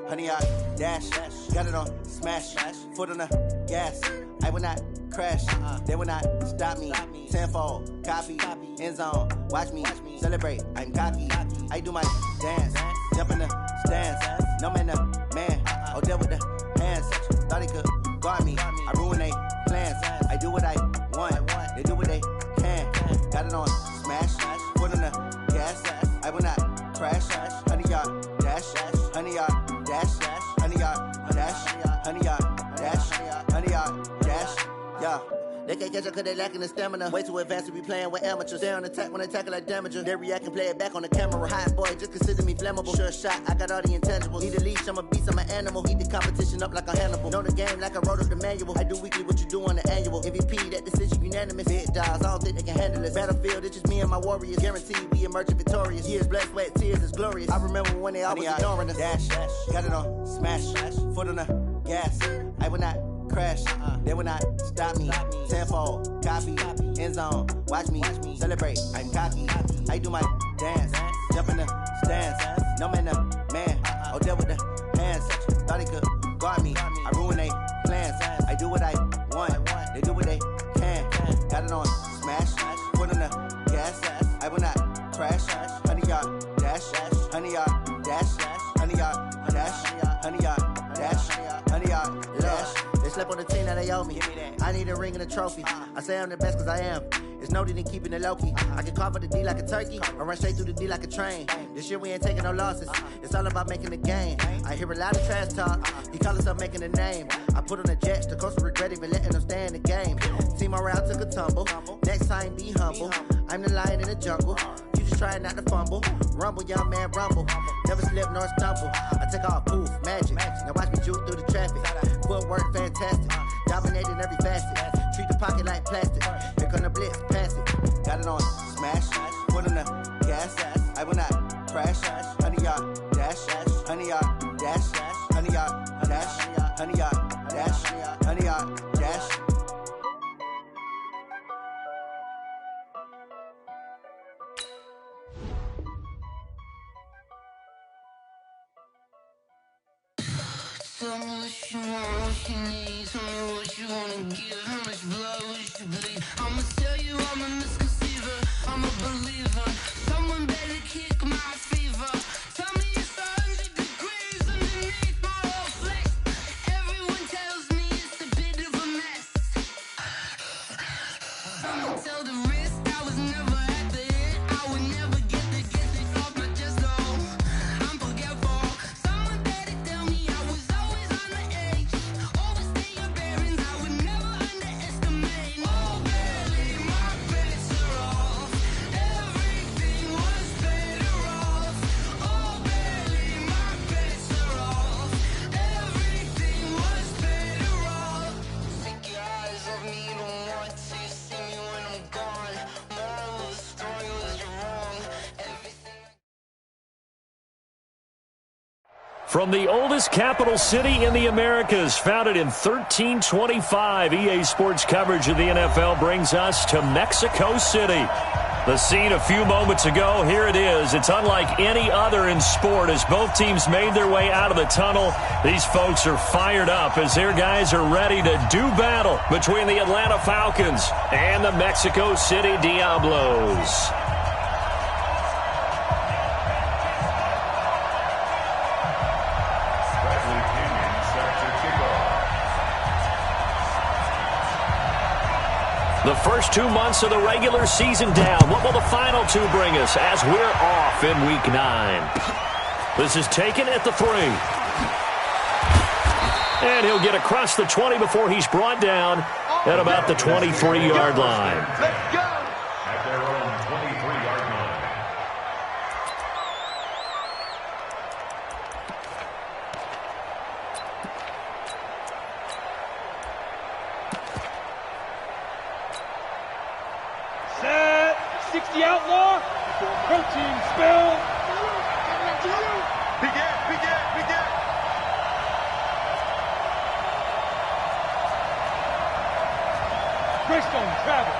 100 yard dash. Got it on smash. Foot on the gas. I will not crash. They will not stop me. Tenfold, copy, end zone. Watch me celebrate. I'm cocky. I do my dance. Jump in the stands. No man, the man. Oh, deal with the hands. Thought he could guard me. I ruin they plans. I do what I want. They do what they can. Got it on smash. Foot on the gas. I will not crash. 100 yard dash. 100 yard dash. 100 yard dash. 100 yard dash. 100 yard dash. Yeah. They can't catch up cause they lacking the stamina. Way too advanced to be playing with amateurs. Stay on attack when they tackle like damager. They react and play it back on the camera. Hot boy, just consider me flammable. Sure shot, I got all the intangibles. Need a leash, I'm a beast, I'm an animal. Heat the competition up like a Hannibal. Know the game like I wrote up the manual. I do weekly what you do on the annual. MVP, that decision unanimous. Big dogs, I don't think they can handle it. Battlefield, it's just me and my warriors. Guaranteed we emerging victorious. Years, blood, sweat, tears, is glorious. I remember when they always ignoring us. Dash, got it on smash. Foot on the gas. I will not crash. They will not stop me. Tenfold, copy, end zone. Watch me celebrate. I'm cocky. I do my dance. Jump in the stands. No man, the man. Oh, deal with the hands. Thought he could guard me. I ruin they plans. I do what I want. They do what they can. Got it on smash. Foot on the gas. I will not crash. 100 yard dash. 100 yard dash. 100 yard dash. 100 yard dash. 100 yard dash. They slept on the team that they owe me. I need a ring and a trophy. I say I'm the best cause I am. It's no need in keeping it low key. I can carve for the D like a turkey. I run straight through the D like a train. This year we ain't taking no losses. It's all about making the game. I hear a lot of trash talk. He call himself making a name. I put on the Jets. The coach will regret even letting them stay in the game. Team around took a tumble. Next time be humble. I'm the lion in the jungle. You just try not to fumble. Rumble, young man, rumble. Never slip nor stumble. I take off, poof, magic. Now watch me juke through the traffic. Footwork fantastic. Dominating every facet. Treat the pocket like plastic. Here come the blitz, pass it. Got it on smash. Foot on the gas. I will not crash. 100 yard dash. 100 yard dash. 100 yard dash. 100 yard dash. 100 yard dash. Tell me what you want, what you need. Tell me what you wanna give. How much blood would you bleed? I'ma tell you I'm a misconceiver. I'm a believer. Someone better kick my fever. Tell me it's 100 degrees underneath my whole flesh. Everyone tells me it's a bit of a mess. Someone tell the risk I was never at the hit. I would never get it off my chest. Oh, I'm forgetful. Someone better tell me I was always on the edge. Overstay your bearings, I would never underestimate. Oh, barely, my bets are off. Everything was better off. Oh, barely, my bets are off. Everything was better off. Take your eyes off me, you don't want to see me when I'm gone. Moral of the story was you're wrong. Everything. From the oldest capital city in the Americas, founded in 1325, EA Sports coverage of the NFL brings us to Mexico City. The scene a few moments ago, here it is. It's unlike any other in sport as both teams made their way out of the tunnel. These folks are fired up as their guys are ready to do battle between the Atlanta Falcons and the Mexico City Diablos. The first 2 months of the regular season down. What will the final two bring us as we're off in Week 9? This is taken at the 3. And he'll get across the 20 before he's brought down at about the 23-yard line. Let's go! At their own 23-yard line. Set, 60 outlaw, protein spill. Begin. Greystone travel.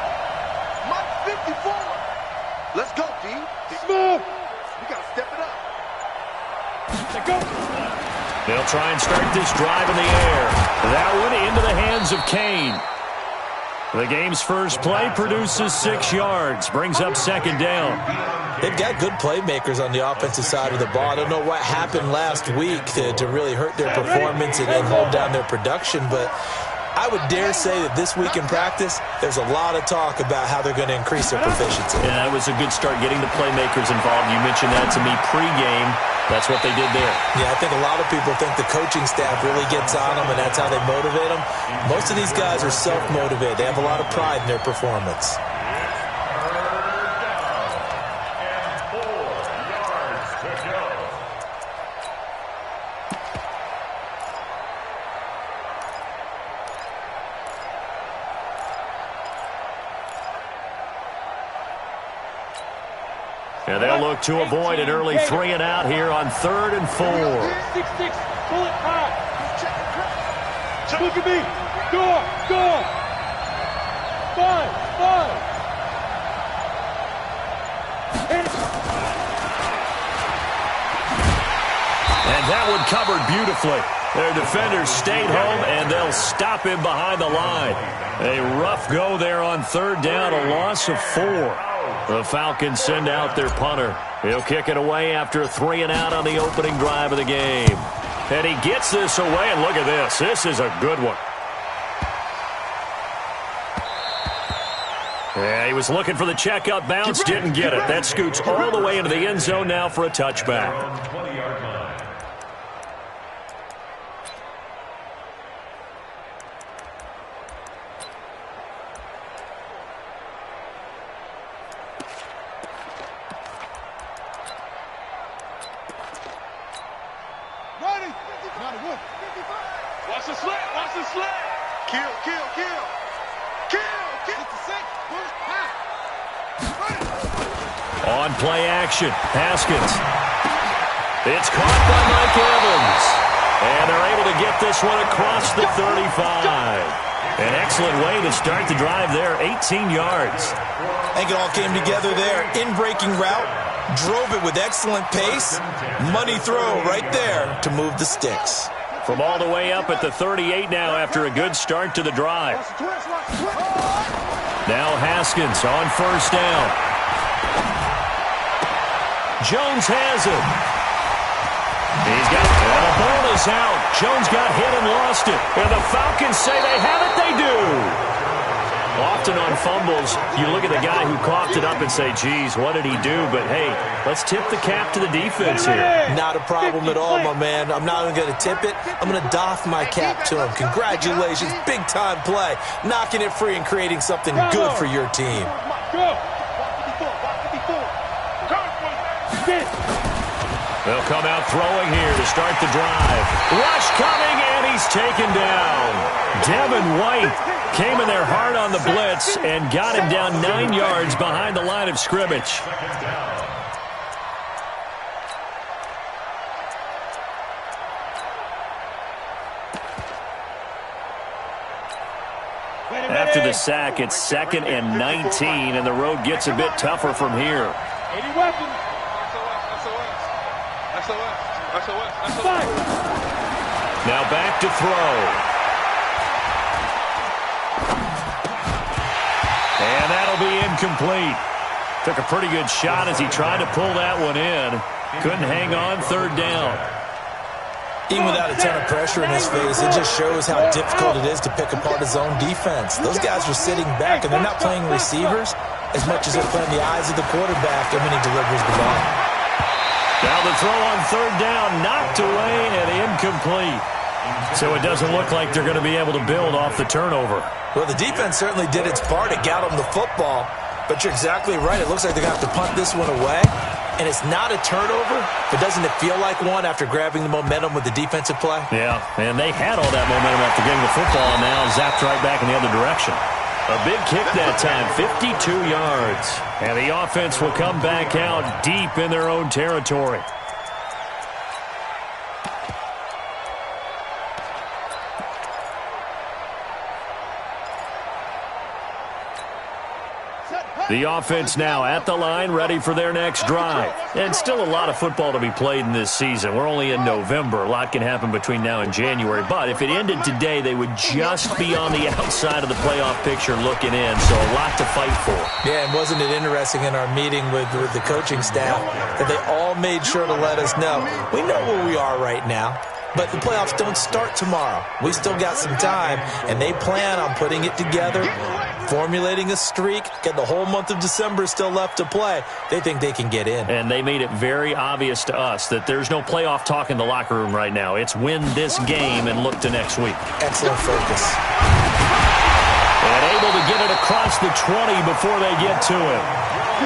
Mike 54. Let's go, D. Smooth. We gotta step it up. Let go. They'll try and start this drive in the air. That one into the hands of Kane. The game's first play produces 6 yards, brings up second down. They've got good playmakers on the offensive side of the ball. I don't know what happened last week to really hurt their performance and hold down their production, but I would dare say that this week in practice, there's a lot of talk about how they're going to increase their proficiency. Yeah, that was a good start getting the playmakers involved. You mentioned that to me pregame. That's what they did there. Yeah, I think a lot of people think the coaching staff really gets on them, and that's how they motivate them. Most of these guys are self-motivated. They have a lot of pride in their performance. And they'll look to avoid an early 3 and out here on 3rd and 4. 6-6, pull it high. Look at me. Go. 5. And that one covered beautifully. Their defenders stayed home, and they'll stop him behind the line. A rough go there on 3rd down, a loss of 4. The Falcons send out their punter. He'll kick it away after a 3 and out on the opening drive of the game. And he gets this away, and look at this. This is a good one. Yeah, he was looking for the checkup bounce, didn't get it. That scoots all the way into the end zone now for a touchback. Watch the slant. Kill. On play action, Haskins. It's caught by Mike Evans. And they're able to get this one across the 35. An excellent way to start the drive there, 18 yards. I think it all came together there. In-breaking route, drove it with excellent pace. Money throw right there to move the sticks. From all the way up at the 38 now after a good start to the drive. Now Haskins on 1st down. Jones has it. He's got it. The ball is out. Jones got hit and lost it. And the Falcons say they have it. They do. Often on fumbles, you look at the guy who coughed it up and say, geez, what did he do? But, hey, let's tip the cap to the defense here. Not a problem at all, my man. I'm not even going to tip it. I'm going to doff my cap to him. Congratulations. Big-time play. Knocking it free and creating something good for your team. Go. They'll come out throwing here to start the drive. Rush coming, and he's taken down. Devin White came in there hard on the blitz and got him down 9 yards behind the line of scrimmage. After the sack, it's 2nd and 19, and the road gets a bit tougher from here. 80 weapons. Now back to throw. And that'll be incomplete. Took a pretty good shot as he tried to pull that one in. Couldn't hang on 3rd down. Even without a ton of pressure in his face, it just shows how difficult it is to pick apart his own defense. Those guys are sitting back, and they're not playing receivers as much as they're playing the eyes of the quarterback when he delivers the ball. Now the throw on 3rd down, knocked away and incomplete. So it doesn't look like they're going to be able to build off the turnover. Well, the defense certainly did its part. It got them the football. But you're exactly right. It looks like they're going to have to punt this one away. And it's not a turnover, but doesn't it feel like one after grabbing the momentum with the defensive play? Yeah, and they had all that momentum after getting the football, and now zapped right back in the other direction. A big kick that time, 52 yards. And the offense will come back out deep in their own territory. Set, The offense now at the line, ready for their next drive. And still a lot of football to be played in this season. We're only in November. A lot can happen between now and January. But if it ended today, they would just be on the outside of the playoff picture looking in. So a lot to fight for. Yeah, and wasn't it interesting in our meeting with the coaching staff that they all made sure to let us know, we know where we are right now. But the playoffs don't start tomorrow. We still got some time, and they plan on putting it together, formulating a streak, getting the whole month of December still left to play. They think they can get in. And they made it very obvious to us that there's no playoff talk in the locker room right now. It's win this game and look to next week. Excellent focus. And able to get it across the 20 before they get to it.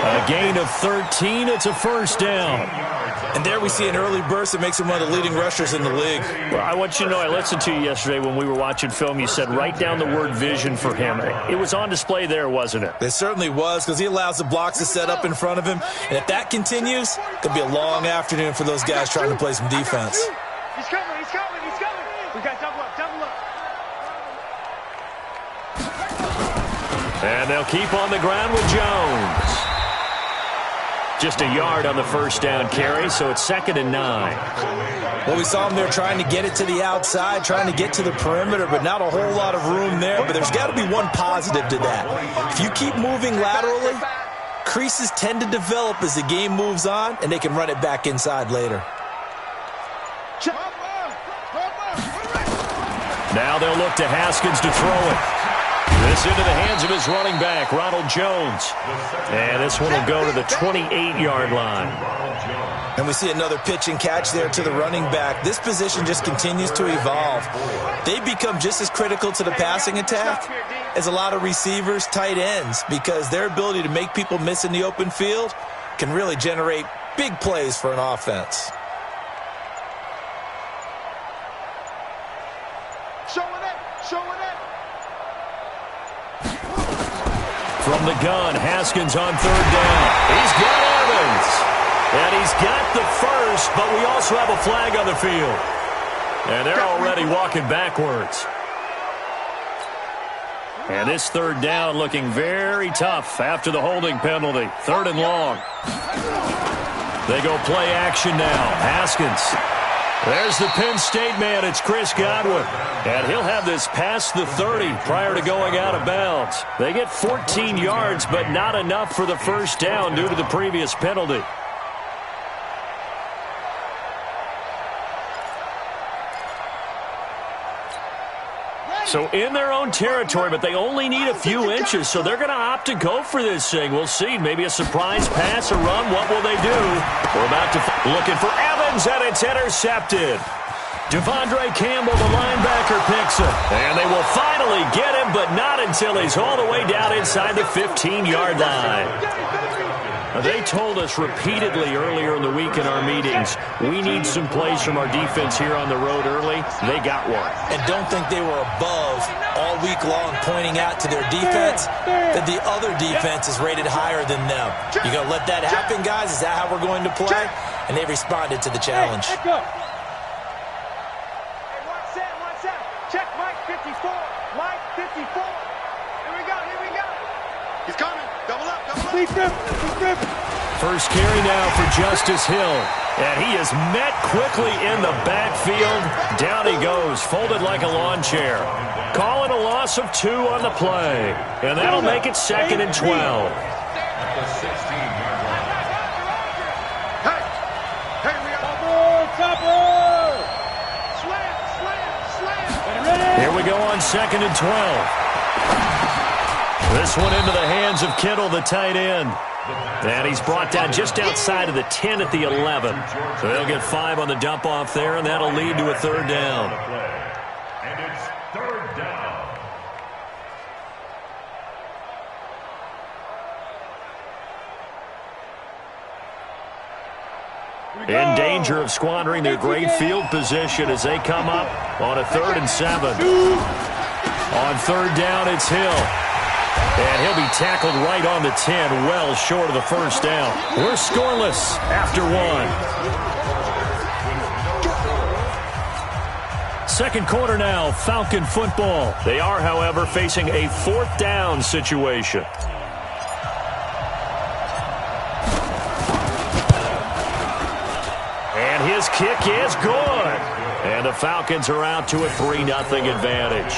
A gain of 13. It's a first down. And there we see an early burst that makes him one of the leading rushers in the league. Well, I want you to know, I listened to you yesterday when we were watching film. You said write down the word vision for him. It was on display there, wasn't it? It certainly was, because he allows the blocks to set up in front of him. And if that continues, it could be a long afternoon for those guys trying to play some defense. He's coming, he's coming, he's coming. We got double up, double up. And they'll keep on the ground with Jones. Just a yard on the first down carry, so it's 2nd and 9. Well, we saw him there trying to get it to the outside, trying to get to the perimeter, but not a whole lot of room there. But there's got to be one positive to that. If you keep moving laterally, creases tend to develop as the game moves on, and they can run it back inside later. Now they'll look to Haskins to throw it. This into the hands of his running back, Ronald Jones. And this one will go to the 28-yard line. And we see another pitch and catch there to the running back. This position just continues to evolve. They become just as critical to the passing attack as a lot of receivers, tight ends, because their ability to make people miss in the open field can really generate big plays for an offense. From the gun, Haskins on 3rd down. He's got Evans. And he's got the first, but we also have a flag on the field. And they're already walking backwards. And this 3rd down looking very tough after the holding penalty. 3rd and long. They go play action now. Haskins. There's the Penn State man. It's Chris Godwin. And he'll have this past the 30 prior to going out of bounds. They get 14 yards, but not enough for the first down due to the previous penalty. So in their own territory, but they only need a few inches, so they're going to opt to go for this thing. We'll see. Maybe a surprise pass or run. What will they do? We're about to looking for Evans, and it's intercepted. Devondre Campbell, the linebacker, picks it. And they will finally get him, but not until he's all the way down inside the 15-yard line. They told us repeatedly earlier in the week in our meetings, we need some plays from our defense here on the road early. They got one. And don't think they were above all week long pointing out to their defense that the other defense is rated higher than them. You going to let that happen, guys? Is that how we're going to play? And they responded to the challenge. Check Mike 54. Mike 54. Here we go, here we go. He's coming. Double up, double up. First carry now for Justice Hill. And he is met quickly in the backfield. Down he goes, folded like a lawn chair. Calling a loss of 2 on the play. And that'll make it 2nd and 12. Here we go on 2nd and 12. This one into the hands of Kittle, the tight end. And he's brought down just outside of the 10 at the 11. So they'll get 5 on the dump off there, and that'll lead to a 3rd down. And it's 3rd down. In danger of squandering their great field position as they come up on a 3rd and 7. On 3rd down, it's Hill. And he'll be tackled right on the 10, well short of the first down. We're scoreless after 1. Second quarter now, Falcon football. They are, however, facing a 4th down situation. kick is good. And the Falcons are out to a 3-0 advantage.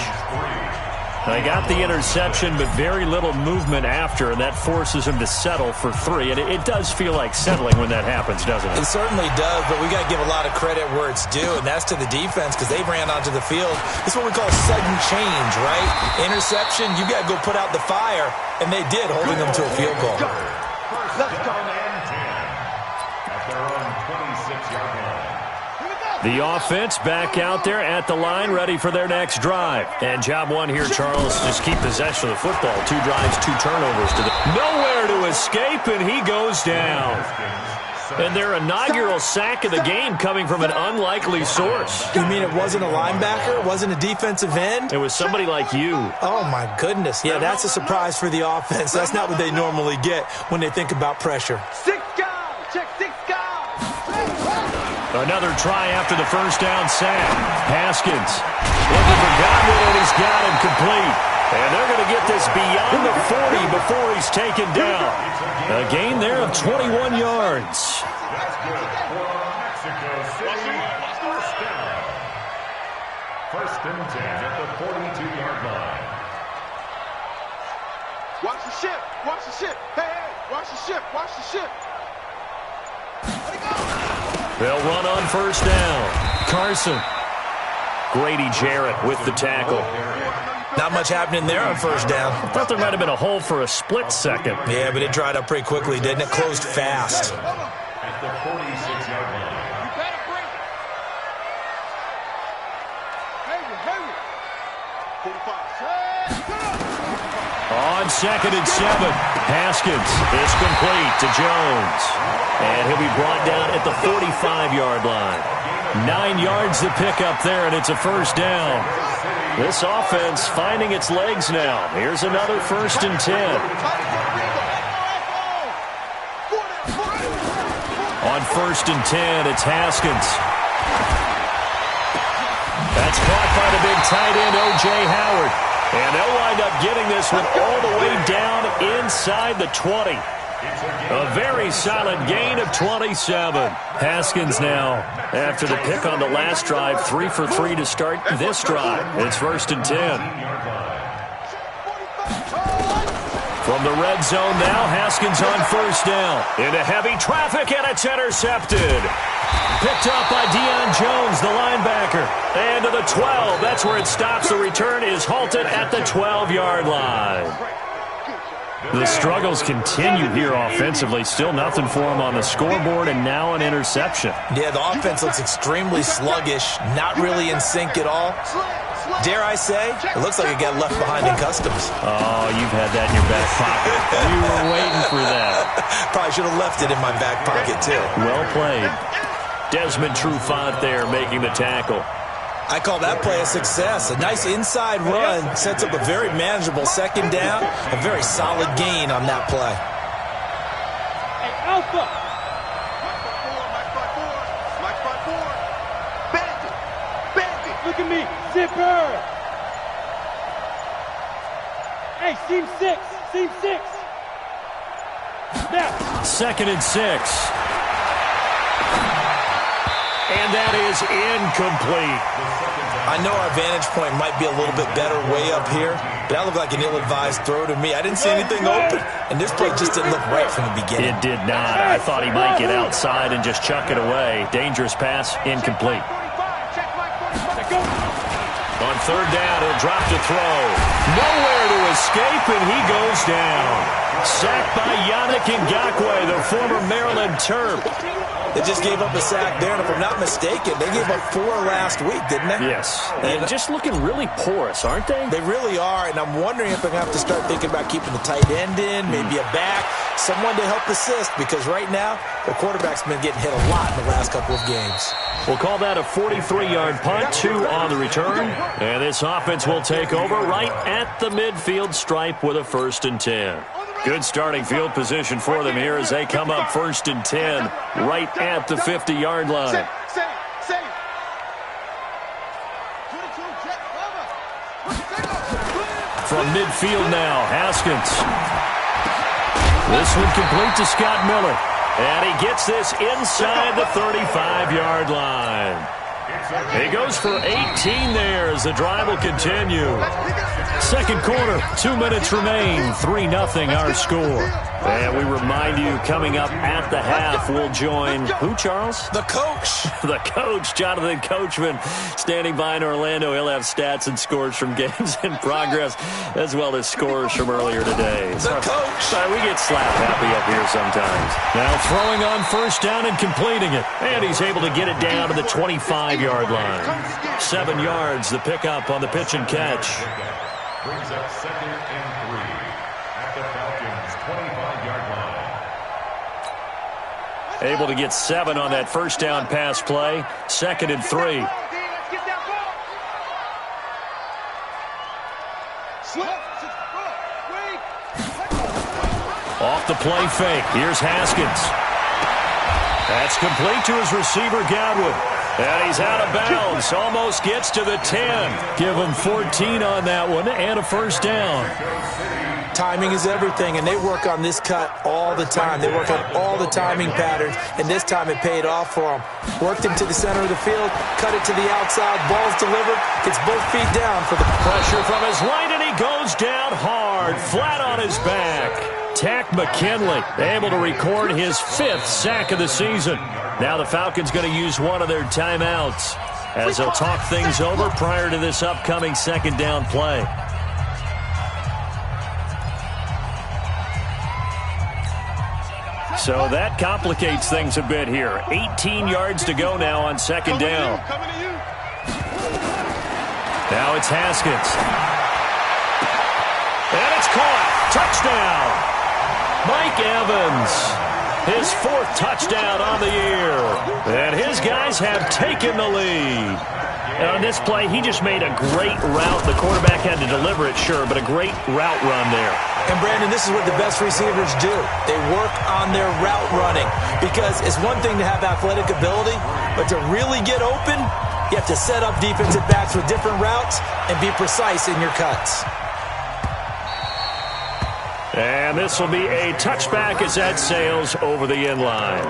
They got the interception, but very little movement after, and that forces them to settle for 3. And it does feel like settling when that happens, doesn't it? It certainly does, but we got to give a lot of credit where it's due, and that's to the defense because they ran onto the field. This is what we call sudden change, right? Interception, you got to go put out the fire, and they did, holding them to a field goal. Let's go. At their own 26-yard line. The offense back out there at the line, ready for their next drive. And job one here, Charles, just keep possession of the football. 2 drives, 2 turnovers. Nowhere to escape, and he goes down. And their inaugural sack of the game coming from an unlikely source. You mean it wasn't a linebacker? It wasn't a defensive end? It was somebody like you. Oh, my goodness. Yeah, that's a surprise for the offense. That's not what they normally get when they think about pressure. 6 guys. Check 6 guys. Another try after the first down sack. Haskins looking for Godwin, and he's got him complete. And they're going to get this beyond the 40 before he's taken down. A gain there of 21 yards. That's good for Mexico City. First down. First and 10 at the 42-yard line. Watch the ship. Watch the ship. Hey, watch the ship. Watch the ship. Let it go. They'll run on first down. Carson. Grady Jarrett with the tackle. Not much happening there on first down. I thought there might have been a hole for a split second. Yeah, but it dried up pretty quickly, didn't it? Closed fast. At the 46-yard line. You better bring it. Hurry. 45. On 2nd and 7. Haskins is complete to Jones. And he'll be brought down at the 45-yard line. 9 yards to pick up there, and it's a first down. This offense finding its legs now. Here's another 1st and 10. On 1st and 10, it's Haskins. That's caught by the big tight end, O.J. Howard. And they'll wind up getting this one all the way down inside the 20. A very solid gain of 27. Haskins now, after the pick on the last drive, 3 for 3 to start this drive. It's 1st and 10. From the red zone now, Haskins on first down. Into heavy traffic, and it's intercepted. Picked up by Deion Jones, the linebacker. And to the 12. That's where it stops. The return is halted at the 12-yard line. The struggles continue here offensively. Still nothing for them on the scoreboard, and now an interception. Yeah, the offense looks extremely sluggish, not really in sync at all. Dare I say, it looks like it got left behind in customs. Oh, you've had that in your back pocket. You were waiting for that. Probably should have left it in my back pocket, too. Well played. Desmond Trufant there making the tackle. I call that play a success. A nice inside run sets up a very manageable second down. A very solid gain on that play. Hey, Alpha. Mike front four. Bandit. Look at me. Zipper. Hey, seam 6. Now. 2nd and 6. And that is incomplete. I know our vantage point might be a little bit better way up here, but that looked like an ill-advised throw to me. I didn't see anything open, and this play just didn't look right from the beginning. It did not. I thought he might get outside and just chuck it away. Dangerous pass, incomplete. On 3rd down, he'll drop to throw. Nowhere to escape, and he goes down. Sacked by Yannick Ngakoue, the former Maryland Terp. They just gave up a sack there, and if I'm not mistaken, they gave up 4 last week, didn't they? Yes. And just looking really porous, aren't they? They really are, and I'm wondering if they're going to have to start thinking about keeping the tight end in, maybe a back, someone to help assist, because right now, the quarterback's been getting hit a lot in the last couple of games. We'll call that a 43-yard punt, 2 on the return. And this offense will take over right at the midfield stripe with a 1st and 10. Good starting field position for them here as they come up 1st and 10 right at the 50-yard line. From midfield now, Haskins. This one complete to Scott Miller. And he gets this inside the 35-yard line. He goes for 18 there as the drive will continue. Second quarter, 2 minutes remain, 3-0 our score. And we remind you, coming up at the half, we'll join who, Charles? The coach. The coach, Jonathan Coachman, standing by in Orlando. He'll have stats and scores from games in progress, as well as scores from earlier today. The coach. We get slap happy up here sometimes. Now throwing on first down and completing it. And he's able to get it down to the 25-yard line. 7 yards, the pickup on the pitch and catch. Brings up 2nd and 3 at the Falcons' 25-yard line. Able to get 7 on that first down pass play. 2nd and 3. Off the play fake. Here's Haskins. That's complete to his receiver, Godwin. And he's out of bounds. Almost gets to the 10. Give him 14 on that one and a first down. Timing is everything, and they work on this cut all the time. They work on all the timing patterns, and this time it paid off for them. Worked him to the center of the field, cut it to the outside, ball's delivered, gets both feet down for the pressure from his right, and he goes down hard, flat on his back. Tack McKinley able to record his 5th sack of the season. Now the Falcons going to use one of their timeouts as they'll talk things over prior to this upcoming second down play. So that complicates things a bit here. 18 yards to go now on second down. Now it's Haskins. And it's caught. Touchdown. Mike Evans, his 4th touchdown on the year. And his guys have taken the lead. And on this play, he just made a great route. The quarterback had to deliver it, sure, but a great route run there. And, Brandon, this is what the best receivers do. They work on their route running because it's one thing to have athletic ability, but to really get open, you have to set up defensive backs with different routes and be precise in your cuts. And this will be a touchback as that sails over the end line.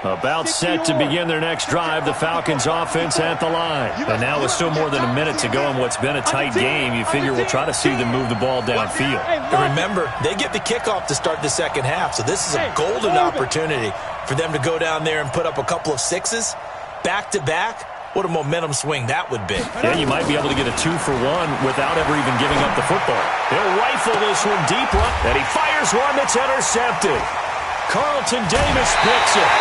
About set to begin their next drive, the Falcons offense at the line. And now with still more than a minute to go in what's been a tight game, you figure we'll try to see them move the ball downfield. And remember, they get the kickoff to start the second half, so this is a golden opportunity for them to go down there and put up a couple of 6s back-to-back. What a momentum swing that would be. Yeah, you might be able to get a 2-for-1 without ever even giving up the football. He'll rifle this one deep right, and he fires one that's intercepted. Carlton Davis picks it.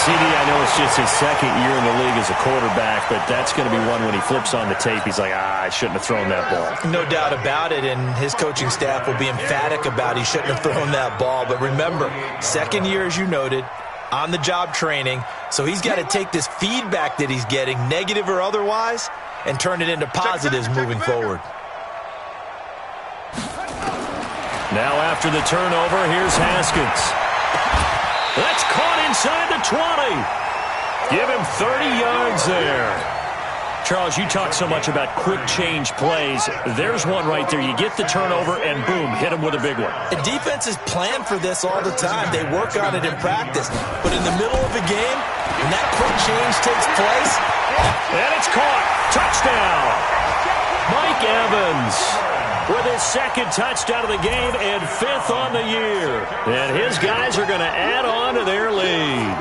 CD, I know it's just his 2nd year in the league as a quarterback, but that's going to be one when he flips on the tape. He's like, I shouldn't have thrown that ball. No doubt about it, and his coaching staff will be emphatic about he shouldn't have thrown that ball. But remember, 2nd year, as you noted, on-the-job training, so he's got to take this feedback that he's getting, negative or otherwise, and turn it into positives moving forward. Now after the turnover, here's Haskins. That's caught inside the 20. Give him 30 yards there. Charles, you talk so much about quick change plays. There's one right there. You get the turnover, and boom, hit him with a big one. The defenses plan for this all the time. They work on it in practice. But in the middle of the game, when that quick change takes place, and it's caught. Touchdown. Mike Evans with his 2nd touchdown of the game and 5th on the year. And his guys are going to add on to their lead.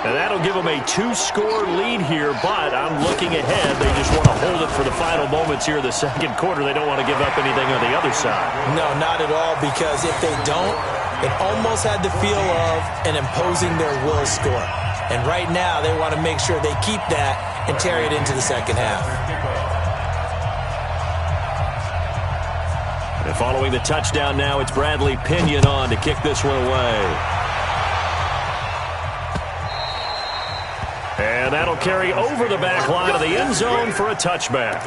And that'll give them a 2-score lead here, but I'm looking ahead. They just want to hold it for the final moments here of the second quarter. They don't want to give up anything on the other side. No, not at all, because if they don't, it almost had the feel of an imposing their will score. And right now, they want to make sure they keep that and carry it into the second half. And following the touchdown now, it's Bradley Pinion on to kick this one away. And that'll carry over the back line of the end zone for a touchback.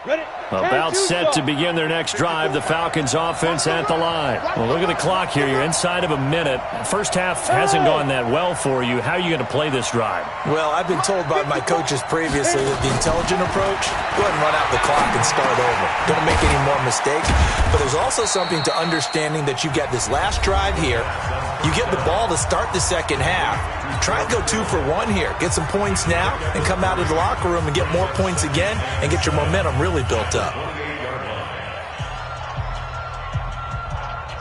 About set to begin their next drive, the Falcons offense at the line. Well, look at the clock here. You're inside of a minute. First half hasn't gone that well for you. How are you going to play this drive? Well, I've been told by my coaches previously that the intelligent approach, go ahead and run out the clock and start over. Don't make any more mistakes. But there's also something to understanding that you've got this last drive here. You get the ball to start the second half. Try and go 2 for 1 here. Get some points now and come out of the locker room and get more points again and get your momentum really built up.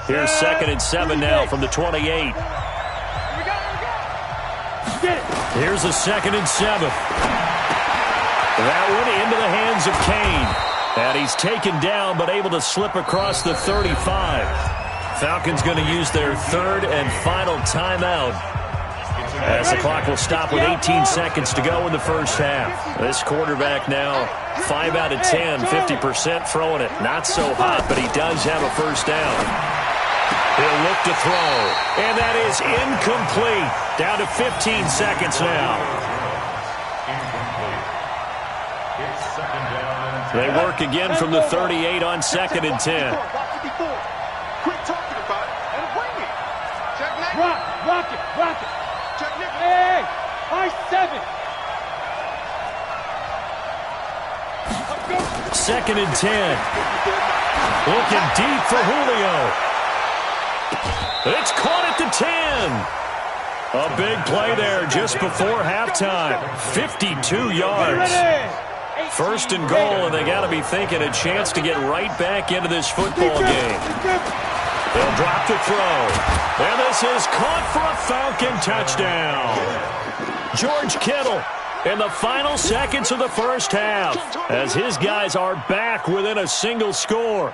Here's 2nd and 7 now from the 28. Here's a 2nd and 7. That one into the hands of Kane. And he's taken down but able to slip across the 35. Falcons going to use their 3rd and final timeout, as the clock will stop with 18 seconds to go in the first half. This quarterback now 5 out of 10, 50% throwing it. Not so hot, but he does have a first down. He'll look to throw, and that is incomplete. Down to 15 seconds now. They work again from the 38 on 2nd and 10. Quit talking about it and wing it. Rock it. Hey, I-7. 2nd and 10. Looking deep for Julio. It's caught at the 10. A big play there just before halftime. 52 yards. 1st and goal, and they got to be thinking a chance to get right back into this football game. They'll drop the throw. And this is caught for a Falcon touchdown. George Kittle in the final seconds of the first half, as his guys are back within a single score.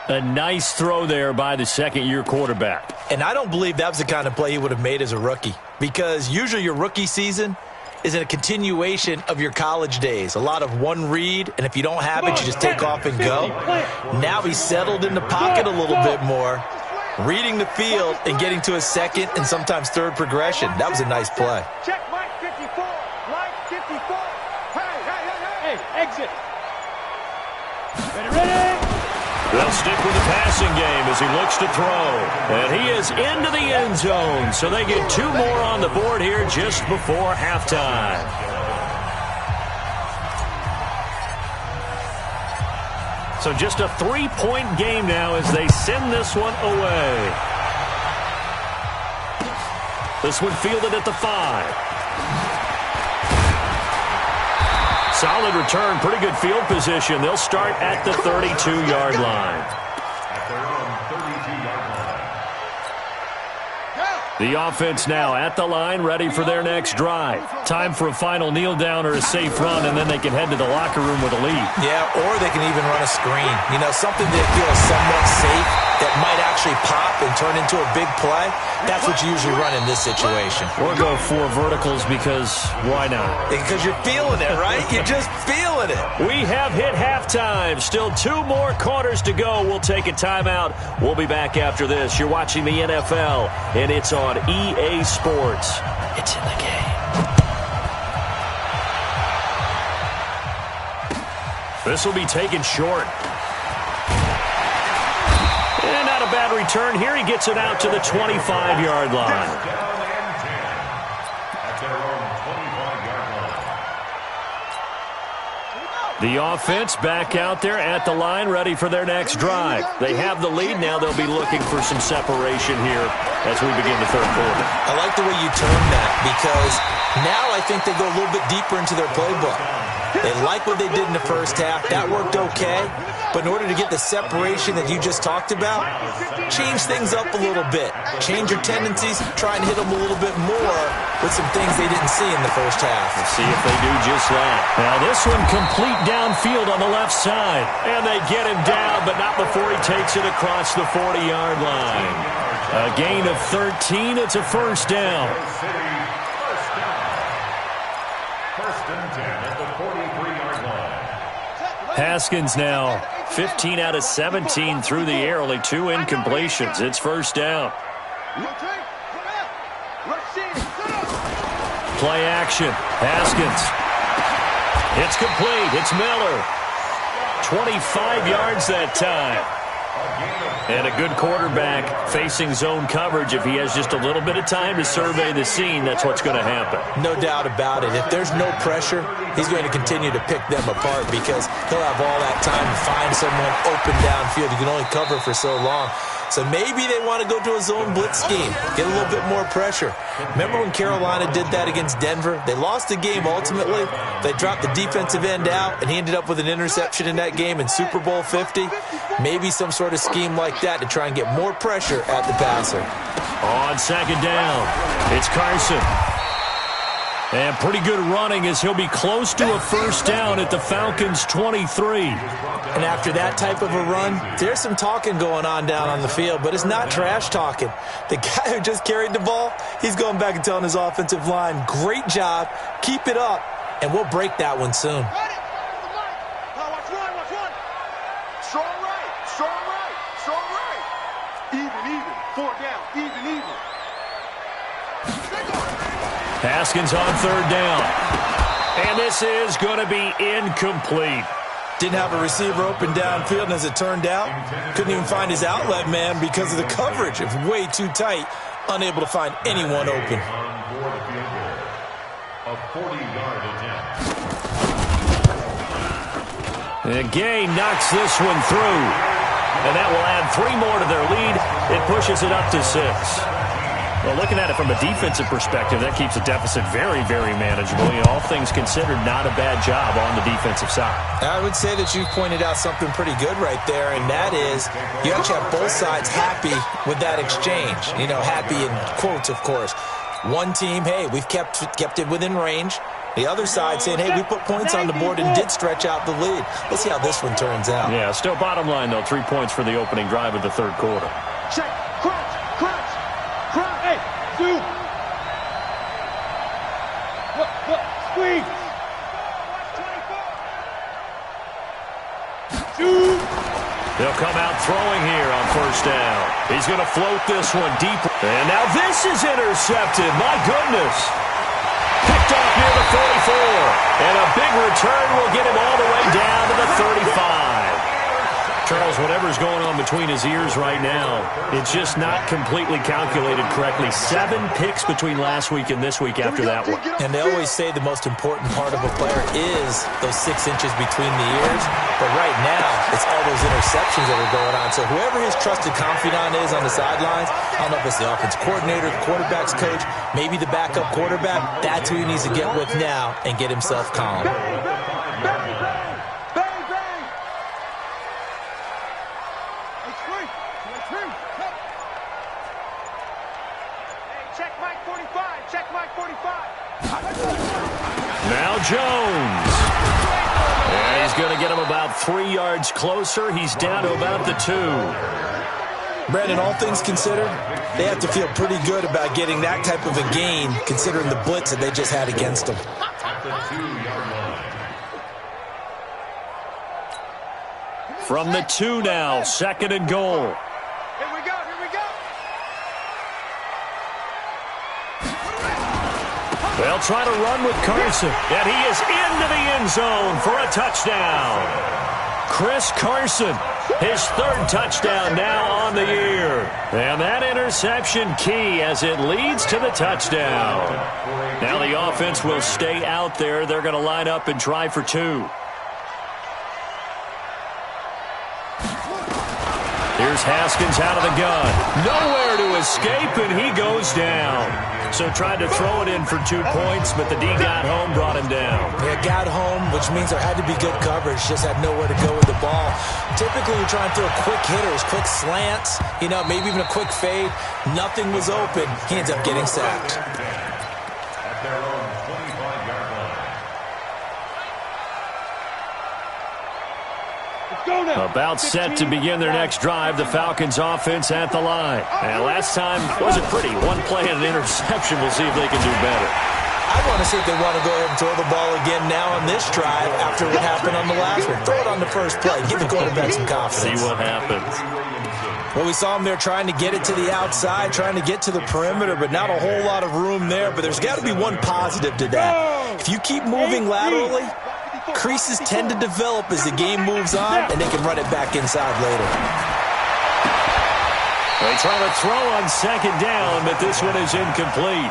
A nice throw there by the second-year quarterback. And I don't believe that was the kind of play he would have made as a rookie, because usually your rookie season is a continuation of your college days. A lot of one read, and if you don't have it, you just take off and go. Now he's settled in the pocket a little bit more, reading the field and getting to a second and sometimes third progression. That was a nice play. Check Mike 54. Mike 54. Hey, exit. Ready? They'll stick with the passing game as he looks to throw. And he is into the end zone, so they get 2 more on the board here just before halftime. So just a 3-point game now as they send this one away. This one fielded at the 5. Solid return, pretty good field position. They'll start at the 32-yard line. The offense now at the line, ready for their next drive. Time for a final kneel down or a safe run, and then they can head to the locker room with a lead. Yeah, or they can even run a screen. You know, something that feels somewhat safe that might actually pop and turn into a big play. That's what you usually run in this situation. Or go 4 verticals because why not? Because you're feeling it, right? You're just feeling it. We have hit halftime. Still 2 more quarters to go. We'll take a timeout. We'll be back after this. You're watching the NFL, and it's on EA Sports. It's in the game. This will be taken short. And not a bad return here. He gets it out to the 25-yard line. The offense back out there at the line, ready for their next drive. They have the lead now. They'll be looking for some separation here as we begin the third quarter. I like the way you term that, because now I think they go a little bit deeper into their playbook. They like what they did in the first half. That worked okay. But in order to get the separation that you just talked about, change things up a little bit. Change your tendencies. Try and hit them a little bit more with some things they didn't see in the first half. We'll see if they do just that. Now this one complete downfield on the left side. And they get him down, but not before he takes it across the 40-yard line. A gain of 13. It's a first down. First and 10 at the 43-yard line. Haskins now 15 out of 17 through the air. Only 2 incompletions. It's first down. Play action. Haskins It's complete. It's Miller. 25 yards that time. And a good quarterback facing zone coverage. If he has just a little bit of time to survey the scene, that's what's going to happen. No doubt about it. If there's no pressure, he's going to continue to pick them apart because he'll have all that time to find someone open downfield. You can only cover for so long. So maybe they want to go to a zone blitz scheme, get a little bit more pressure. Remember when Carolina did that against Denver? They lost the game ultimately. They dropped the defensive end out, and he ended up with an interception in that game in Super Bowl 50. Maybe some sort of scheme like that to try and get more pressure at the passer. On second down, it's Carson. And pretty good running as he'll be close to a first down at the Falcons' 23. And after that type of a run, there's some talking going on down on the field, but it's not trash talking. The guy who just carried the ball, he's going back and telling his offensive line, great job, keep it up, and we'll break that one soon. Watch one. Strong right. Even. 4 down. Even. Haskins on third down. And this is going to be incomplete. Didn't have a receiver open downfield, and as it turned out, couldn't even find his outlet man because of the coverage. It was way too tight, unable to find anyone open. A 40-yard attempt. And Gay knocks this one through. And that will add 3 more to their lead. It pushes it up to 6. Well, looking at it from a defensive perspective, that keeps the deficit very, very manageable. You know, all things considered, not a bad job on the defensive side. I would say that you've pointed out something pretty good right there, and that is you actually have both sides happy with that exchange. You know, happy in quotes, of course. One team, hey, we've kept it within range. The other side saying, hey, we put points on the board and did stretch out the lead. Let's see how this one turns out. Yeah, still bottom line, though, 3 points for the opening drive of the third quarter. Check. Crunch. Hey, Sue. Look. Squeeze. Sue. They'll come out throwing here on first down. He's going to float this one deep. And now this is intercepted. My goodness. Picked off near the 44. And a big return will get him all the way down to the 35. Charles, whatever's going on between his ears right now, it's just not completely calculated correctly. 7 picks between last week and this week after that one. And they always say the most important part of a player is those 6 inches between the ears. But right now, it's all those interceptions that are going on. So whoever his trusted confidant is on the sidelines, I don't know if it's the offense coordinator, the quarterback's coach, maybe the backup quarterback, that's who he needs to get with now and get himself calm. Now Jones. And he's going to get him about 3 yards closer. He's down to about the 2. Brandon, all things considered, they have to feel pretty good about getting that type of a gain considering the blitz that they just had against them. At the 2-yard line. From the 2 now, 2nd and goal. Here we go. They'll try to run with Carson, and he is into the end zone for a touchdown. Chris Carson, his 3rd touchdown now on the year. And that interception key as it leads to the touchdown. Now the offense will stay out there. They're going to line up and try for 2. Here's Haskins out of the gun. Nowhere to escape, and he goes down. So tried to throw it in for 2 points, but the D got home, brought him down. Yeah, got home, which means there had to be good coverage. Just had nowhere to go with the ball. Typically, you're trying to throw quick hitters, quick slants, you know, maybe even a quick fade. Nothing was open. He ends up getting sacked. At their own 25-yard line. About set to begin their next drive, the Falcons offense at the line. And last time wasn't pretty. 1 play and an interception. We'll see if they can do better. I want to see if they want to go ahead and throw the ball again now on this drive after what happened on the last one. Throw it on the first play. Give the quarterback some confidence. See what happens. Well, we saw him there trying to get it to the outside, trying to get to the perimeter, but not a whole lot of room there. But there's got to be one positive to that. If you keep moving laterally, creases tend to develop as the game moves on, and they can run it back inside later. They try to throw on second down, but this one is incomplete.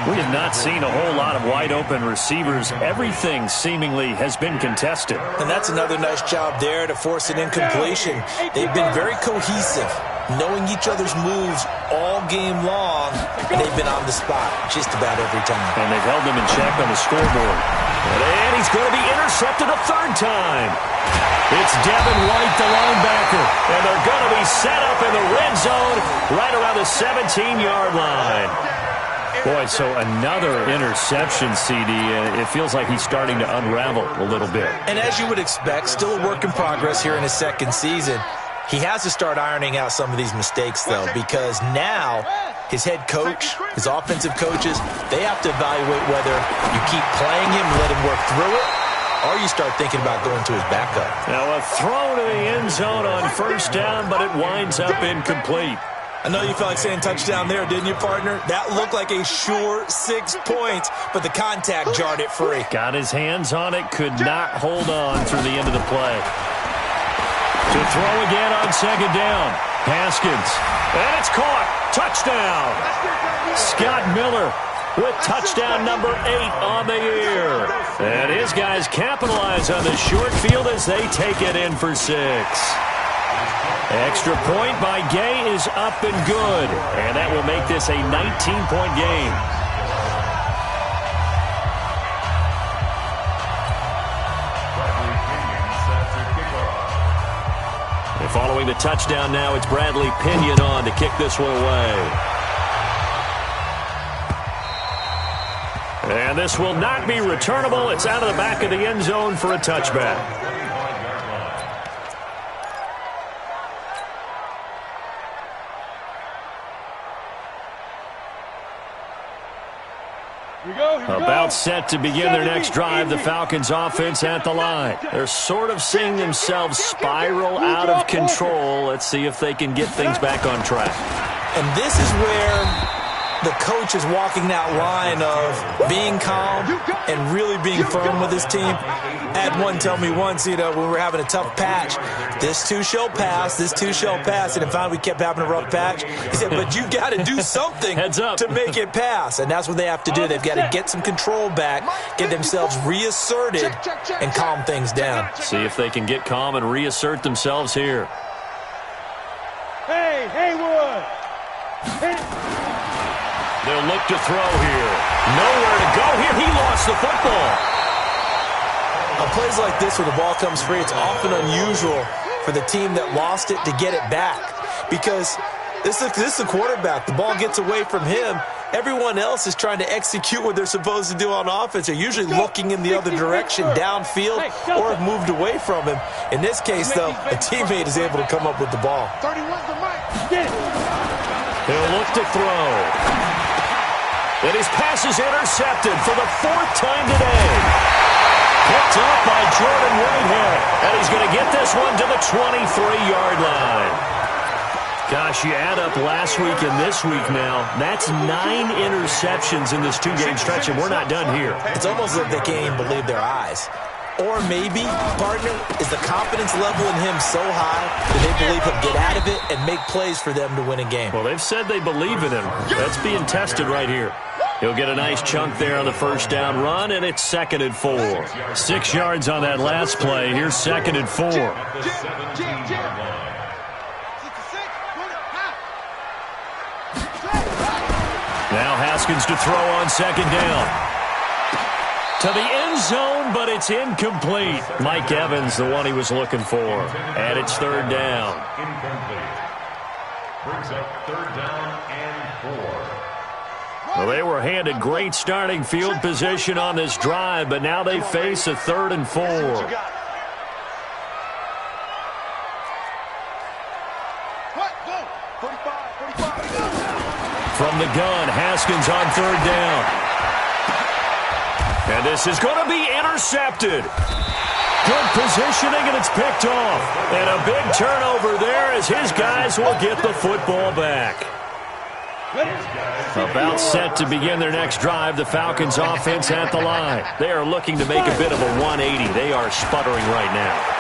We have not seen a whole lot of wide-open receivers. Everything seemingly has been contested. And that's another nice job there to force an incompletion. They've been very cohesive, knowing each other's moves all game long, and they've been on the spot just about every time. And they've held them in check on the scoreboard. And he's going to be intercepted a third time. It's Devin White, the linebacker, and they're going to be set up in the red zone right around the 17-yard line. Boy, so another interception, CD. It feels like he's starting to unravel a little bit. And as you would expect, still a work in progress here in his second season. He has to start ironing out some of these mistakes, though, because now his head coach, his offensive coaches, they have to evaluate whether you keep playing him and let him work through it, or you start thinking about going to his backup. Now a throw to the end zone on first down, but it winds up incomplete. I know you felt like saying touchdown there, didn't you, partner? That looked like a sure 6 points, but the contact jarred it free. Got his hands on it, could not hold on through the end of the play. To throw again on second down. Haskins. And it's caught. Touchdown. Scott Miller with touchdown number 8 on the year. And his guys capitalize on the short field as they take it in for 6. Extra point by Gay is up and good. And that will make this a 19-point game. And following the touchdown now, it's Bradley Pinion on to kick this one away. And this will not be returnable. It's out of the back of the end zone for a touchback. About set to begin their next drive, the Falcons offense at the line. They're sort of seeing themselves spiral out of control. Let's see if they can get things back on track. And this is where the coach is walking that line of being calm and really being firm with his team. I had one tell me once, when we were having a tough patch, this too shall pass, this too shall pass. And finally we kept having a rough patch. He said, but you've got to do something to make it pass. And that's what they have to do. They've got to get some control back, get themselves reasserted, and calm things down. See if they can get calm and reassert themselves here. Hey, Haywood! They'll look to throw here. Nowhere to go here. He lost the football. On plays like this where the ball comes free, it's often unusual for the team that lost it to get it back. Because this is a quarterback. The ball gets away from him. Everyone else is trying to execute what they're supposed to do on offense. They're usually looking in the other direction, downfield, or have moved away from him. In this case, though, a teammate is able to come up with the ball. 31's the mic. Get it. He'll look to throw. And his pass is intercepted for the 4th time today. Picked up by Jordan Whitehead. And he's going to get this one to the 23-yard line. Gosh, you add up last week and this week now, that's 9 interceptions in this 2-game stretch, and we're not done here. It's almost like they can't even believe their eyes. Or maybe, partner, is the confidence level in him so high that they believe he'll get out of it and make plays for them to win a game. Well, they've said they believe in him. That's being tested right here. He'll get a nice chunk there on the first down run, and it's 2nd and 4. 6 yards on that last play. Here's 2nd and 4. Now Haskins to throw on 2nd down. To the end zone, but it's incomplete. Mike Evans, the one he was looking for. And it's 3rd down. Incomplete. Brings up 3rd down and 4. Well, they were handed great starting field position on this drive, but now they face a 3rd and 4. From the gun, Haskins on 3rd down. And this is going to be intercepted. Good positioning, and it's picked off. And a big turnover there as his guys will get the football back. About set to begin their next drive, the Falcons offense at the line. They are looking to make a bit of a 180. They are sputtering right now.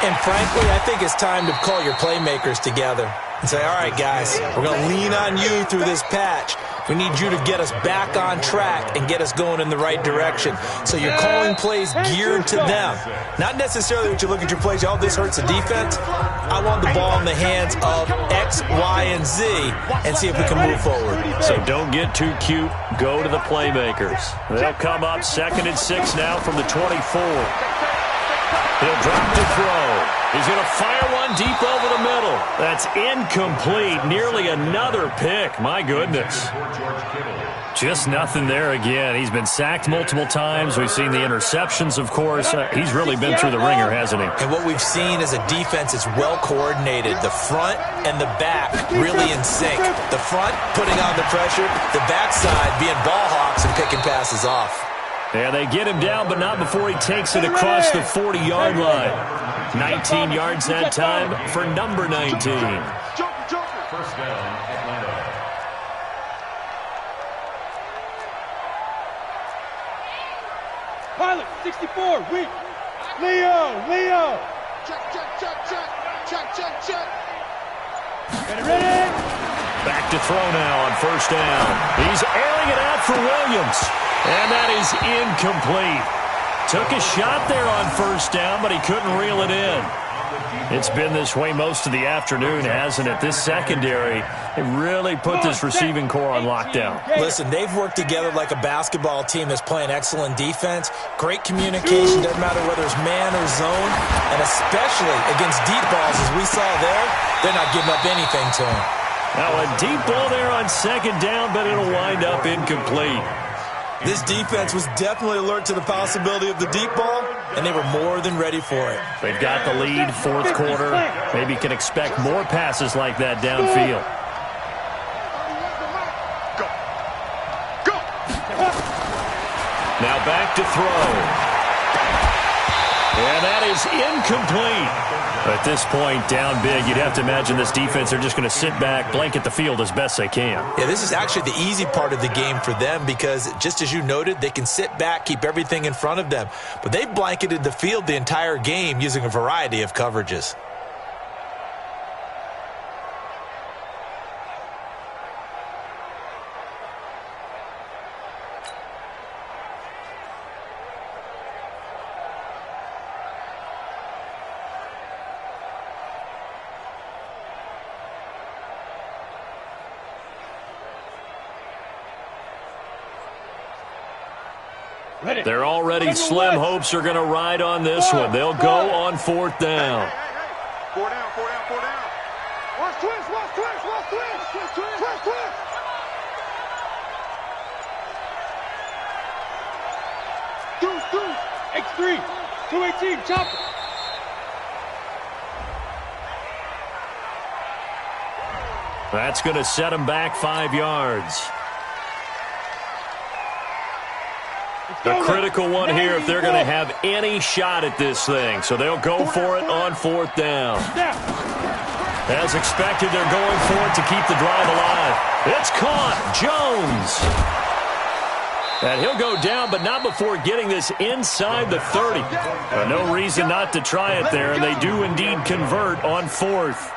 And frankly, I think it's time to call your playmakers together and say, all right, guys, we're going to lean on you through this patch. We need you to get us back on track and get us going in the right direction. So you're calling plays geared to them. Not necessarily what you look at your plays, oh, this hurts the defense. I want the ball in the hands of X, Y, and Z and see if we can move forward. So don't get too cute. Go to the playmakers. They'll come up 2nd and 6 now from the 24. He'll drop to throw. He's going to fire one deep over the middle. That's incomplete. Nearly another pick. My goodness. Just nothing there again. He's been sacked multiple times. We've seen the interceptions, of course. He's really been through the ringer, hasn't he? And what we've seen is a defense that's well coordinated. The front and the back really in sync. The front putting on the pressure. The backside being ball hawks and picking passes off. Yeah, they get him down, but not before he takes it across the 40-yard line. 19 yards that time for number 19. First down, Atlanta. Pilot, 64, weak. Leo. Check. Ready. Back to throw now on first down. He's airing it out for Williams. And that is incomplete. Took a shot there on first down, but he couldn't reel it in. It's been this way most of the afternoon, hasn't it? This secondary, it really put this receiving core on lockdown. Listen, they've worked together like a basketball team that's playing excellent defense. Great communication, doesn't matter whether it's man or zone. And especially against deep balls, as we saw there, they're not giving up anything to him. Now a deep ball there on second down, but it'll wind up incomplete. This defense was definitely alert to the possibility of the deep ball, and they were more than ready for it. They've got the lead, fourth quarter. Maybe can expect more passes like that downfield. Go. Now back to throw. And that is incomplete. At this point, down big, you'd have to imagine this defense, they're just going to sit back, blanket the field as best they can. Yeah, this is actually the easy part of the game for them because, just as you noted, they can sit back, keep everything in front of them. But they blanketed the field the entire game using a variety of coverages. They're already slim hopes are going to ride on this one. They'll go on fourth down. Hey. 4 down. Watch twist. Deuce. X3. 218, chop. That's going to set them back 5 yards. The critical one here if they're going to have any shot at this thing. So they'll go for it on fourth down. As expected, they're going for it to keep the drive alive. It's caught. Jones. And he'll go down, but not before getting this inside the 30. No reason not to try it there, and they do indeed convert on fourth.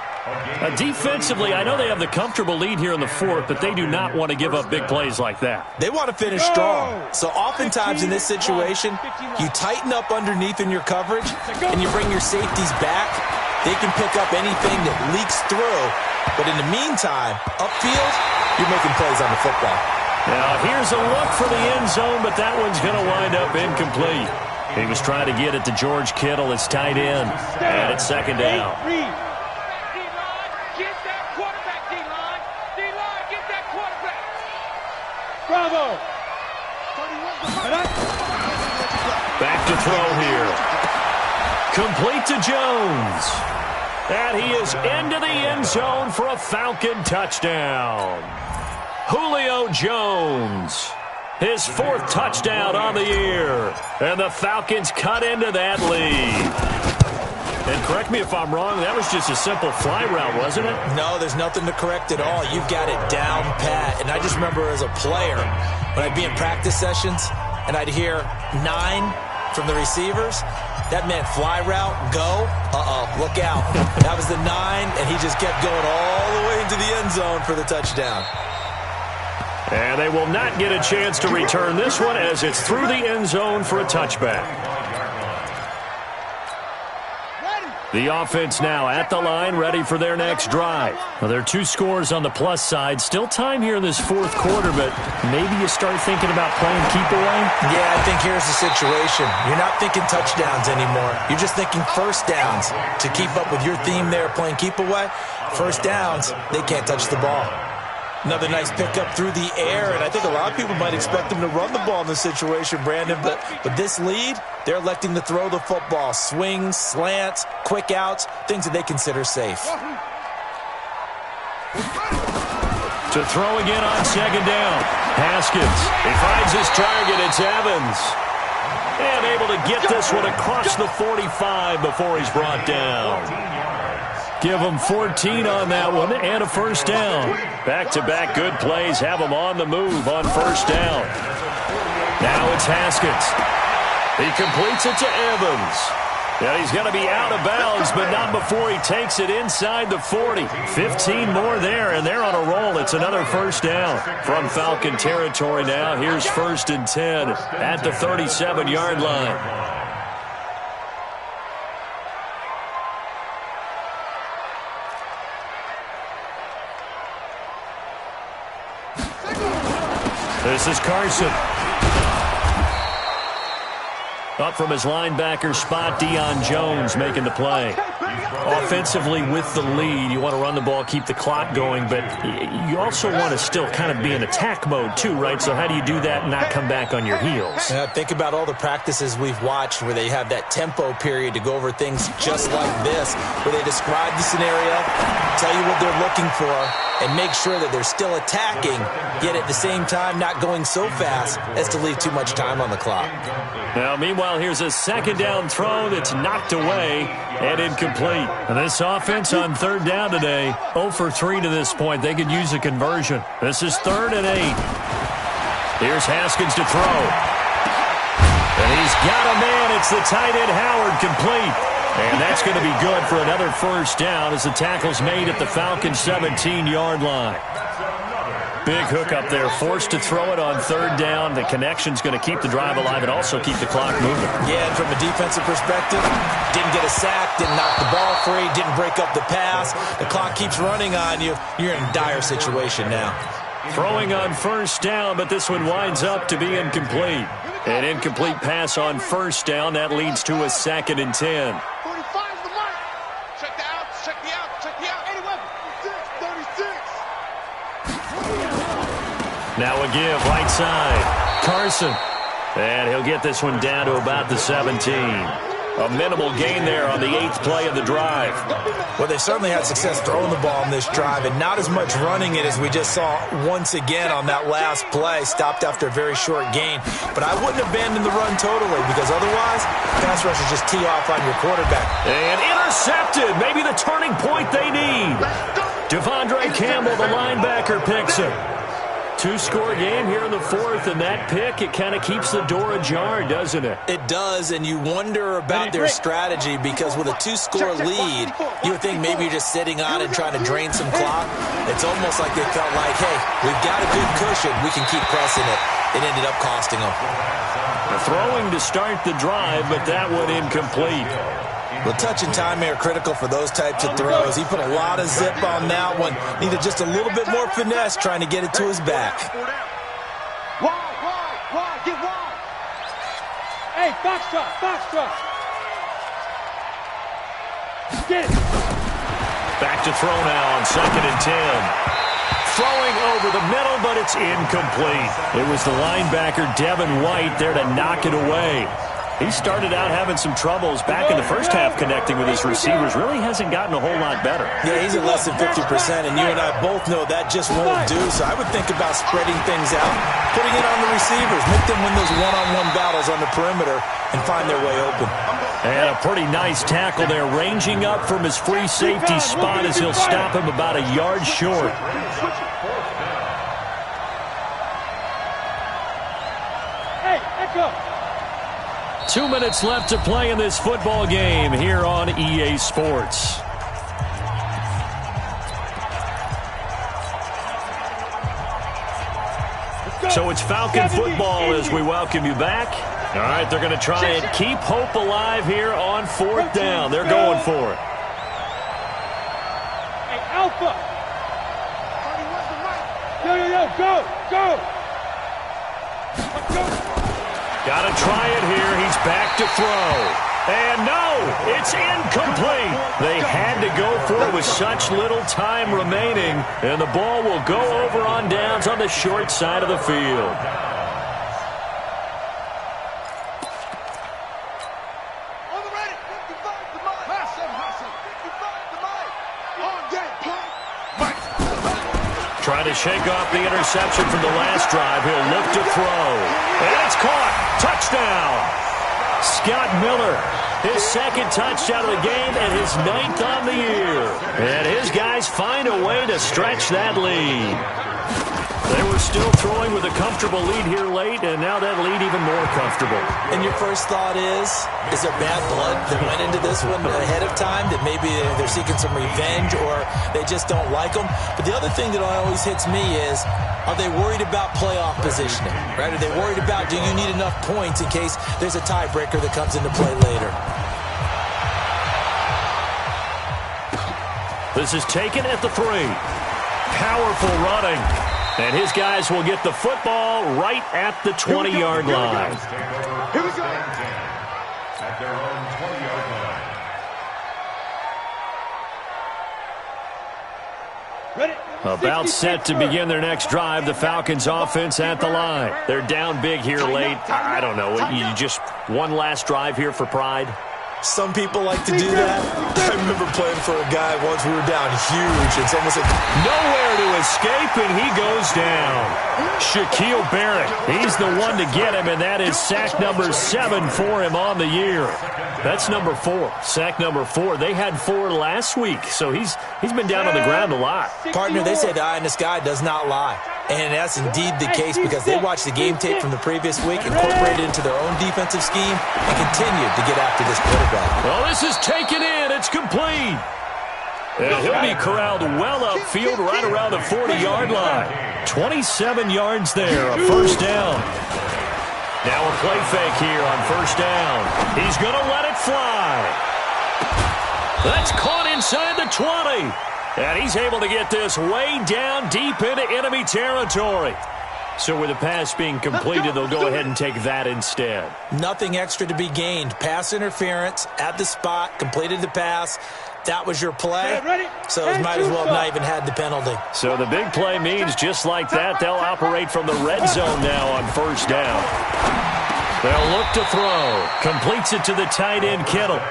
Defensively, I know they have the comfortable lead here in the fourth, but they do not want to give up big plays like that. They want to finish strong. So oftentimes in this situation, you tighten up underneath in your coverage, and you bring your safeties back. They can pick up anything that leaks through. But in the meantime, upfield, you're making plays on the football. Now, here's a look for the end zone, but that one's going to wind up incomplete. He was trying to get it to George Kittle, his tight end, and it's second down. Bravo! Back to throw here. Complete to Jones. And he is into the end zone for a Falcon touchdown. Julio Jones, his fourth touchdown on the year. And the Falcons cut into that lead. And correct me if I'm wrong, that was just a simple fly route, wasn't it? No, there's nothing to correct at all. You've got it down pat. And I just remember as a player, when I'd be in practice sessions and I'd hear 9 from the receivers, that meant fly route, go, look out. That was the 9, and he just kept going all the way into the end zone for the touchdown. And they will not get a chance to return this one as it's through the end zone for a touchback. The offense now at the line, ready for their next drive. Well, there are 2 scores on the plus side. Still time here in this fourth quarter, but maybe you start thinking about playing keep away? Yeah, I think here's the situation. You're not thinking touchdowns anymore. You're just thinking first downs. To keep up with your theme there, playing keep away, first downs, they can't touch the ball. Another nice pickup through the air, and I think a lot of people might expect them to run the ball in this situation, Brandon, but with this lead, they're electing to throw the football. Swings, slants, quick outs, things that they consider safe. To throw again on second down. Haskins, he finds his target, it's Evans. And able to get this one across the 45 before he's brought down. Give them 14 on that one and a first down. Back-to-back good plays have them on the move on first down. Now it's Haskins. He completes it to Evans. Yeah, he's going to be out of bounds, but not before he takes it inside the 40. 15 more there, and they're on a roll. It's another first down from Falcon territory now. Here's 1st and 10 at the 37-yard line. This is Carson. Up from his linebacker spot, Deion Jones making the play. Offensively with the lead, you want to run the ball, keep the clock going, but you also want to still kind of be in attack mode too, right? So how do you do that and not come back on your heels? Yeah, think about all the practices we've watched where they have that tempo period to go over things just like this, where they describe the scenario, tell you what they're looking for, and make sure that they're still attacking, yet at the same time not going so fast as to leave too much time on the clock. Now, meanwhile, here's a second down throw that's knocked away and incomplete. And this offense on third down today, 0 for 3 to this point. They could use a conversion. This is 3rd and 8. Here's Haskins to throw. And he's got a man. It's the tight end Howard, complete. And that's going to be good for another first down as the tackle's made at the Falcons' 17-yard line. Big hook up there, forced to throw it on third down. The connection's going to keep the drive alive and also keep the clock moving. Yeah, and from a defensive perspective, didn't get a sack, didn't knock the ball free, didn't break up the pass. The clock keeps running on you. You're in a dire situation now. Throwing on first down, but this one winds up to be incomplete. An incomplete pass on first down. That leads to a 2nd and 10. 45's the mark. Check the out, check the out, check the out. 86, 36. Now a give, right side. Carson. And he'll get this one down to about the 17. A minimal gain there on the 8th play of the drive. Well, they certainly had success throwing the ball on this drive, and not as much running it as we just saw once again on that last play. Stopped after a very short gain. But I wouldn't abandon the run totally, because otherwise, pass rushers just tee off on your quarterback. And intercepted. Maybe the turning point they need. Devondre Campbell, the linebacker, picks it. 2-score game here in the 4th, and that pick, it kind of keeps the door ajar, doesn't it? It does, and you wonder about their strategy, because with a 2-score lead, you would think maybe you're just sitting on and trying to drain some clock. It's almost like they felt like, hey, we've got a good cushion. We can keep pressing it. It ended up costing them. Throwing to start the drive, but that one incomplete. Well, touch and time are critical for those types of throws. He put a lot of zip on that one. Needed just a little bit more finesse trying to get it to his back. Wide, get wide. Hey, box truck. Get it. Back to throw now on 2nd and 10. Throwing over the middle, but it's incomplete. It was the linebacker, Devin White, there to knock it away. He started out having some troubles back in the first half connecting with his receivers. Really hasn't gotten a whole lot better. Yeah, he's at less than 50%, and you and I both know that just won't do. So I would think about spreading things out, putting it on the receivers, make them win those one-on-one battles on the perimeter and find their way open. And a pretty nice tackle there, ranging up from his free safety spot as he'll stop him about a yard short. Hey, echo. 2 minutes left to play in this football game here on EA Sports. So it's Falcon football as we welcome you back. All right, they're going to try and keep hope alive here on 4th down. They're going for it. Hey, Alpha. Yo, go. Let's go. Got to try it here. He's back to throw. And no, it's incomplete. They had to go for it with such little time remaining. And the ball will go over on downs on the short side of the field. On the ready. 55 to Mike. Pass him. 55 to Mike. On deck, Mike. Trying to shake off the interception from the last drive. He'll look to throw. And it's caught. Touchdown. Scott Miller, his second touchdown of the game and his 9th on the year. And his guys find a way to stretch that lead. They were still throwing with a comfortable lead here late, and now that lead even more comfortable. And your first thought is there bad blood that went into this one ahead of time, that maybe they're seeking some revenge or they just don't like them? But the other thing that always hits me is, are they worried about playoff positioning? Right? Are they worried about, do you need enough points in case there's a tiebreaker that comes into play later? This is taken at the 3. Powerful running. And his guys will get the football right at the 20-yard line. Here we go. At their own 20-yard line. Ready? About set to begin their next drive. The Falcons offense at the line. They're down big here late. I don't know. You just one last drive here for pride? Some people like to do that. I remember playing for a guy once. We were down huge, and someone said, nowhere to escape, and he goes down. Shaquille Barrett, he's the one to get him, and that is sack number 7 for him on the year. That's number 4. Sack number 4. They had 4 last week, so he's been down on the ground a lot. Partner, they say the eye in the sky does not lie. And that's indeed the case because they watched the game tape from the previous week, incorporated it into their own defensive scheme, and continued to get after this quarterback. Well, this is taken in. It's complete. And he'll be corralled well upfield right around the 40-yard line. 27 yards there, a first down. Now a play fake here on first down. He's going to let it fly. That's caught inside the 20. And he's able to get this way down deep into enemy territory. So with the pass being completed, they'll go ahead and take that instead. Nothing extra to be gained. Pass interference at the spot, completed the pass. That was your play, so it might as well have not even had the penalty. So the big play means just like that, they'll operate from the red zone now on first down. They'll look to throw. Completes it to the tight end, Kittle.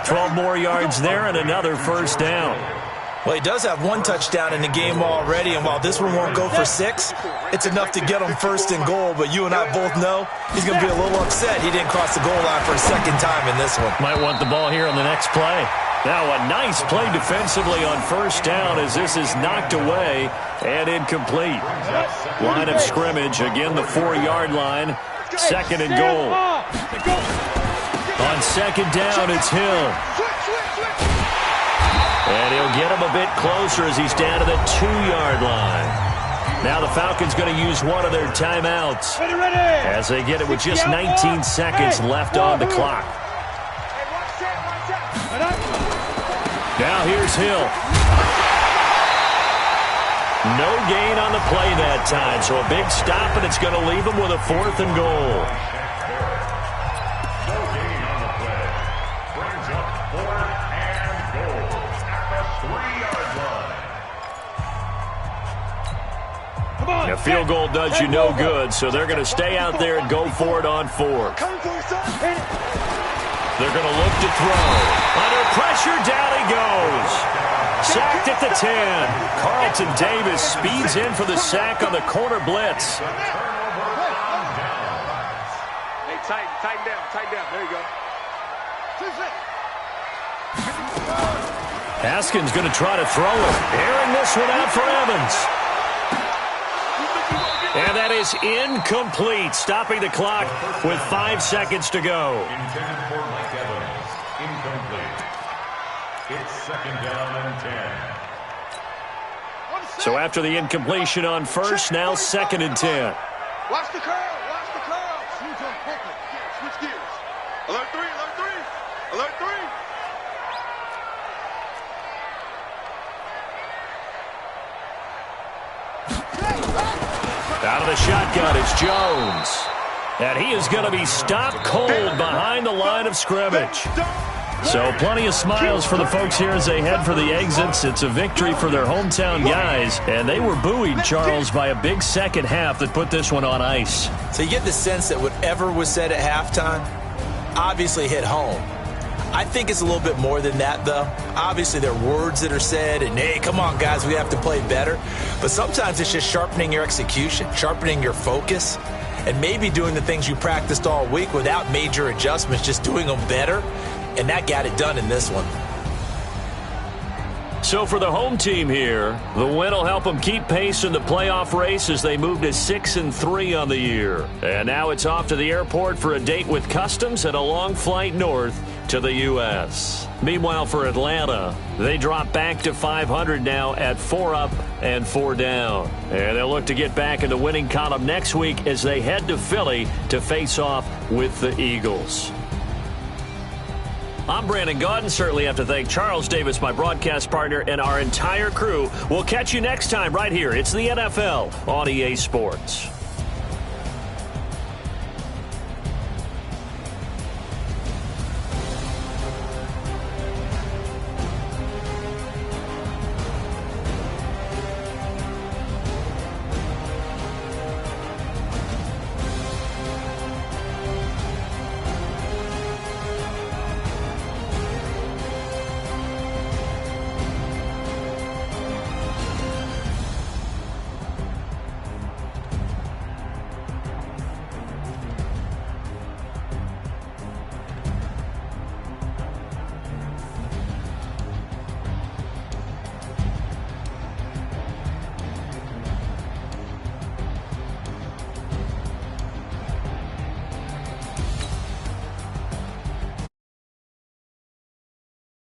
12 more yards there and another first down. Well, he does have 1 touchdown in the game already, and while this one won't go for 6, it's enough to get him first and goal. But you and I both know he's going to be a little upset he didn't cross the goal line for a second time in this one. Might want the ball here on the next play. Now a nice play defensively on first down as this is knocked away and incomplete. Line of scrimmage, again the 4-yard line. Second and goal. On second down, it's Hill. And he'll get him a bit closer as he's down to the 2-yard line. Now the Falcons going to use one of their timeouts as they get it with just 19 seconds left on the clock. Now here's Hill. No gain on the play that time, so a big stop, and it's going to leave him with a 4th and goal. No gain on the play. Brings up 4th and goal at the 3-yard line. A field goal does you no good, so they're going to stay out there and go for it on fourth. They're going to look to throw. Under pressure, down he goes. Sacked at the 10. Carlton Davis speeds in for the sack on the corner blitz. Hey, tighten down. There you go. Haskins going to try to throw it. Airing this one out for Evans. And that is incomplete, stopping the clock with 5 seconds to go. Intended for Mike Evans. Incomplete. It's second down and 10. So after the incompletion on first, now second and 10. Watch the curl. Switch gears. Alert 3. Out of the shotgun, it's Jones. And he is going to be stopped cold behind the line of scrimmage. So plenty of smiles for the folks here as they head for the exits. It's a victory for their hometown guys. And they were buoyed, Charles, by a big second half that put this one on ice. So you get the sense that whatever was said at halftime obviously hit home. I think it's a little bit more than that, though. Obviously, there are words that are said, and, hey, come on, guys, we have to play better. But sometimes it's just sharpening your execution, sharpening your focus, and maybe doing the things you practiced all week without major adjustments, just doing them better. And that got it done in this one. So for the home team here, the win will help them keep pace in the playoff race as they move to 6-3 on the year. And now it's off to the airport for a date with Customs and a long flight north to the U.S. Meanwhile, for Atlanta, they drop back to 500 now at 4 up and 4 down. And they'll look to get back in the winning column next week as they head to Philly to face off with the Eagles. I'm Brandon Gaudin. Certainly have to thank Charles Davis, my broadcast partner, and our entire crew. We'll catch you next time right here. It's the NFL on EA Sports.